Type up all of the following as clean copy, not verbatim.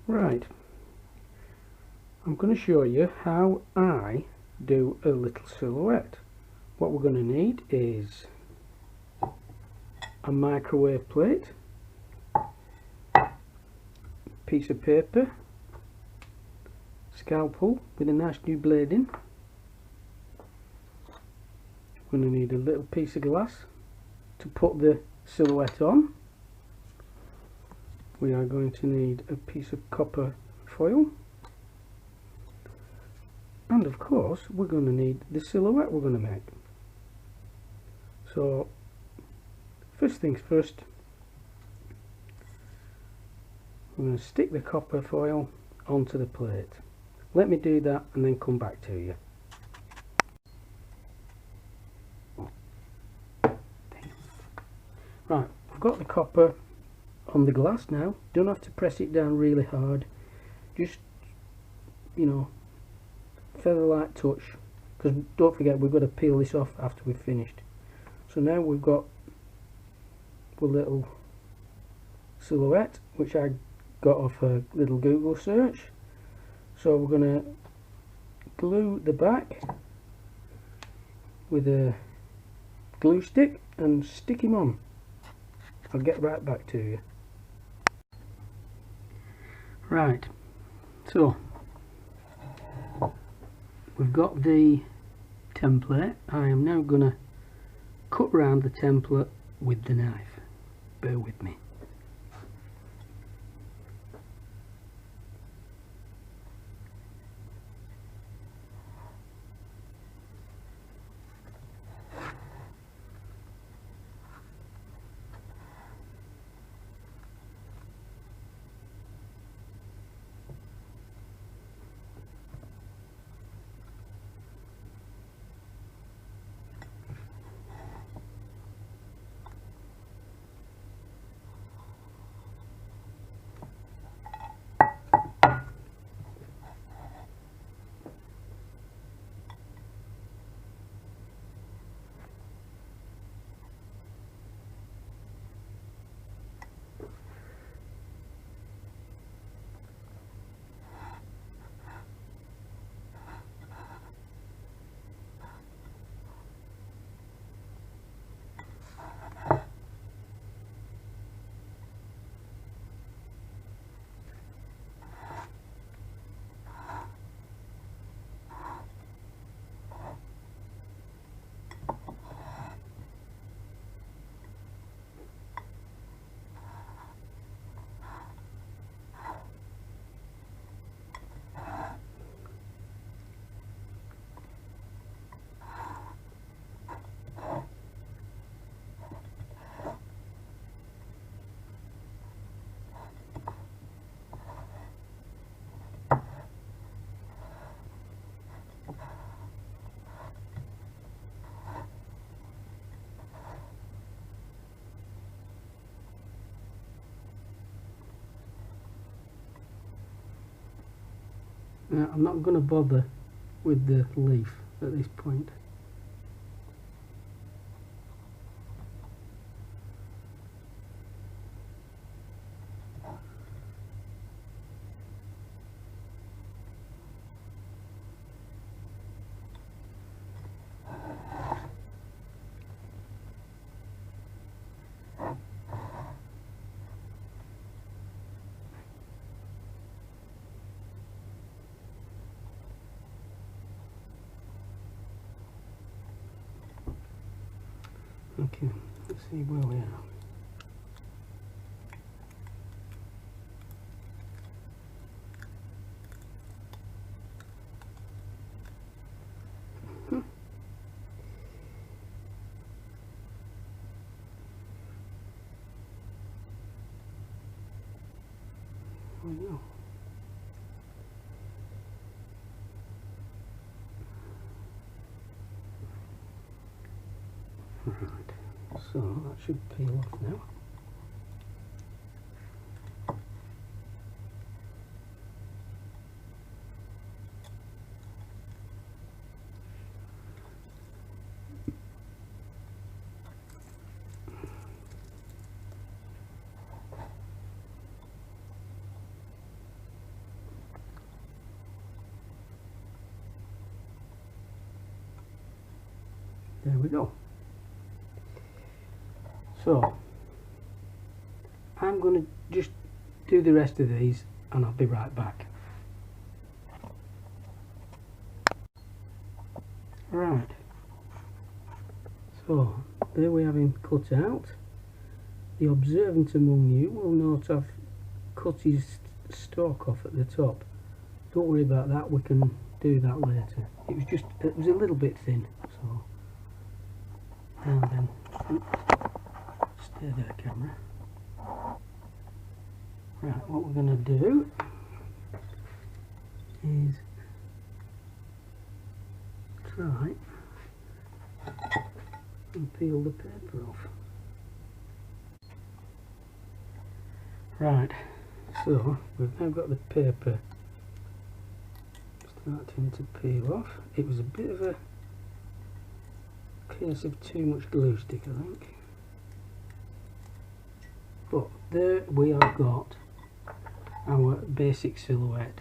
Right, I'm going to show you how I do a little silhouette. What we're going to need is a microwave plate, piece of paper, scalpel with a nice new blade in. We're going to need a little piece of glass to put the silhouette on. We are going to need a piece of copper foil, and of course we're going to need the silhouette we're going to make. So first things first, I'm going to stick the copper foil onto the plate. Let me do that and then come back to you. Right, I've got the copper on the glass now. Don't have to press it down really hard, just, you know, feather light touch, because don't forget we've got to peel this off after we've finished. So now we've got a little silhouette which I got off a little Google search. So we're going to glue the back with a glue stick and stick him on. I'll get right back to you. Right, so we've got the template. I am now going to cut round the template with the knife. Bear with me. Now, I'm not going to bother with the leaf at this point. Okay, let's see where we are. There we go. Right, so that should peel off now. there we go. So I'm going to just do the rest of these and I'll be right back. Right, so there we have him cut out. The observant among you will note I've cut his stalk off at the top. Don't worry about that, we can do that later. It was a little bit thin, so. And then, stay there, camera. Right, what we're going to do is try and peel the paper off. Right, so we've now got the paper starting to peel off. It was a bit of a case of too much glue stick, I think. But there we have got our basic silhouette.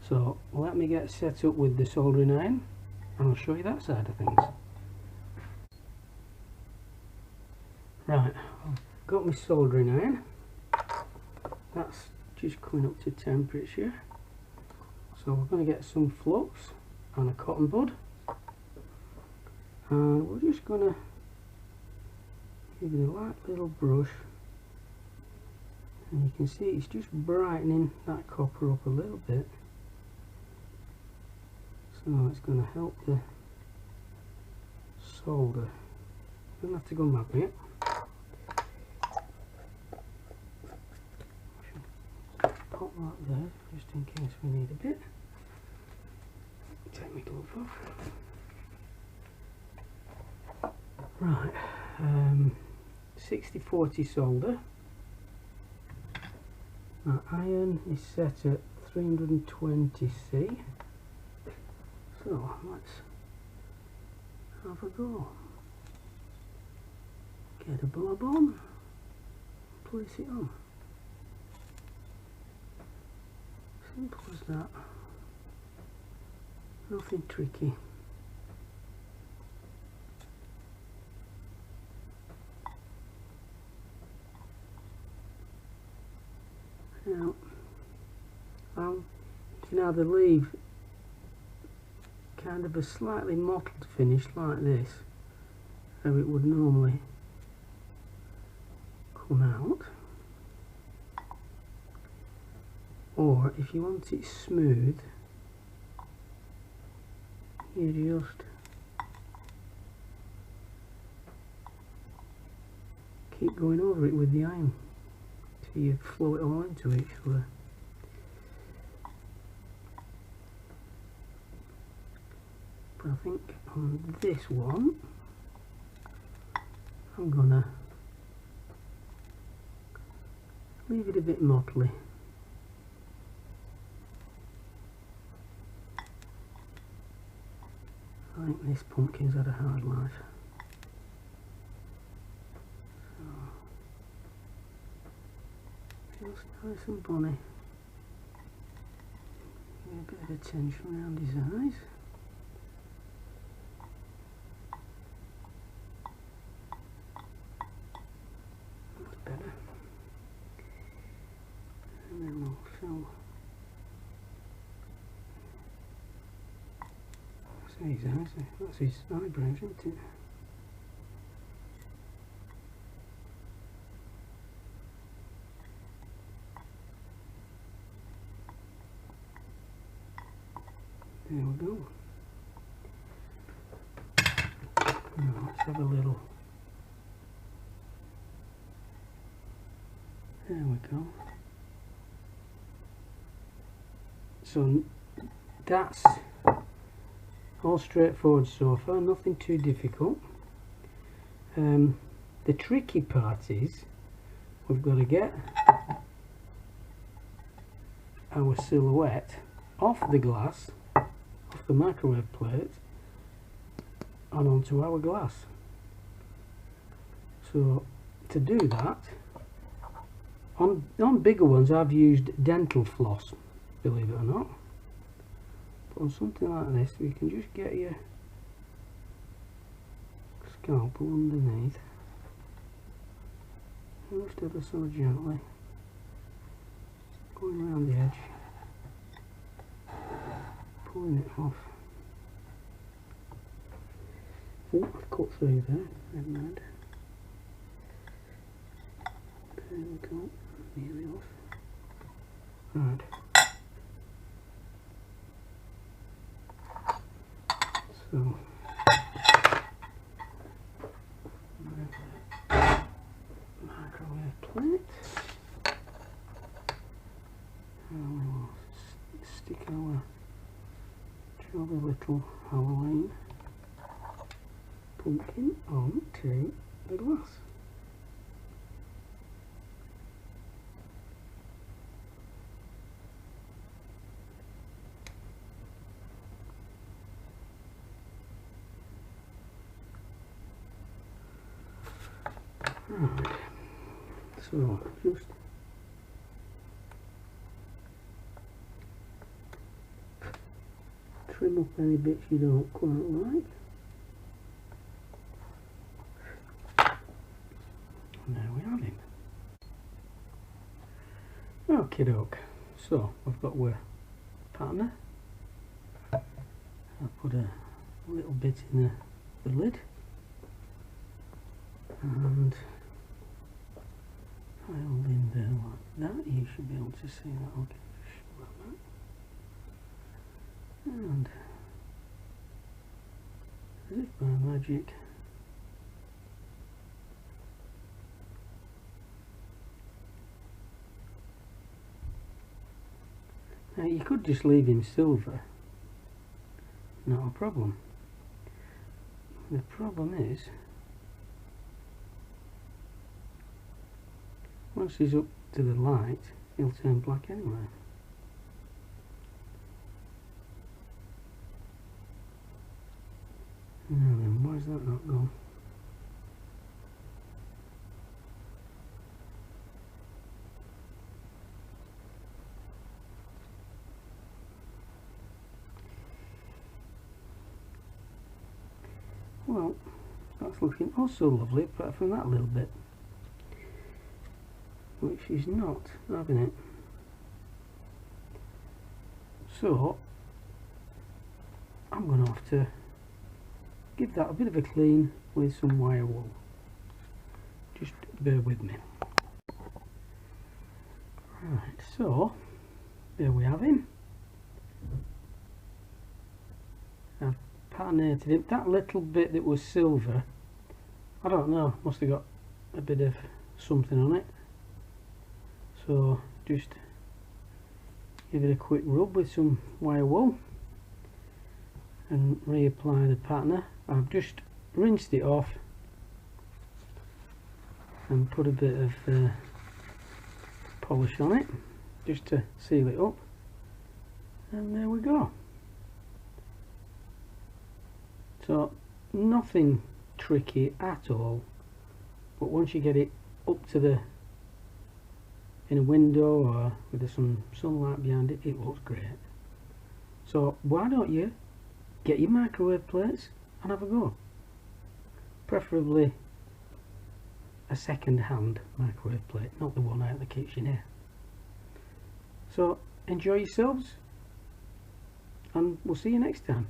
So let me get set up with the soldering iron and I'll show you that side of things. Right, I've got my soldering iron. That's just coming up to temperature. So we're going to get some flux and a cotton bud. And we're just going to give it a light little brush. And you can see it's just brightening that copper up a little bit. So it's going to help the solder. Don't have to go mad with it. Pop that there just in case we need a bit. Take my glove off. Right, 60-40 solder. Now iron is set at 320C. So let's have a go. Get a bulb on, place it on. Simple as that. Nothing tricky. Now, you can either leave kind of a slightly mottled finish like this, how it would normally come out, or if you want it smooth, you just keep going over it with the iron till you flow it all into each other. But I think on this one I'm gonna leave it a bit mottly. I think this pumpkin's had a hard life. So, just nice and bonny. Give a bit of attention around his eyes. That's better. And then we'll fill. That's his eyes, that's his eyebrows, isn't it? There we go. Now let's have a little. There we go. So that's all straightforward so far, nothing too difficult. The tricky part is we've got to get our silhouette off the glass, off the microwave plate, and onto our glass. So to do that, on bigger ones I've used dental floss, believe it or not. But on something like this we can just get your scalpel underneath, just ever so gently going around the edge, pulling it off. Oh, I've cut through there, never mind. There we go, nearly off. Right. So, microwave plate. And we'll stick our jolly little Halloween pumpkin onto the glass. Right, so just trim up any bits you don't quite like. And there we have him. Okie doke. So we've got our partner. I'll put a little bit in the lid. And filed in there like that. You should be able to see that. Okay, like that. And as if by magic, now you could just leave him silver, not a problem. The problem is, once he's up to the light, he'll turn black anyway. Now then, why has that not gone? Well, that's looking also lovely, apart from that little bit, which is not having it. So I'm going to have to give that a bit of a clean with some wire wool. Just bear with me. Right, so there we have him. I've patinated him. That little bit that was silver, I don't know, must have got a bit of something on it. So just give it a quick rub with some wire wool and reapply the patiner. I've just rinsed it off and put a bit of polish on it just to seal it up, and there we go. So nothing tricky at all, but once you get it up to the in a window or with some sunlight behind it, it looks great. So why don't you get your microwave plates and have a go? Preferably a second-hand microwave plate, not the one out of the kitchen here. So enjoy yourselves, and we'll see you next time.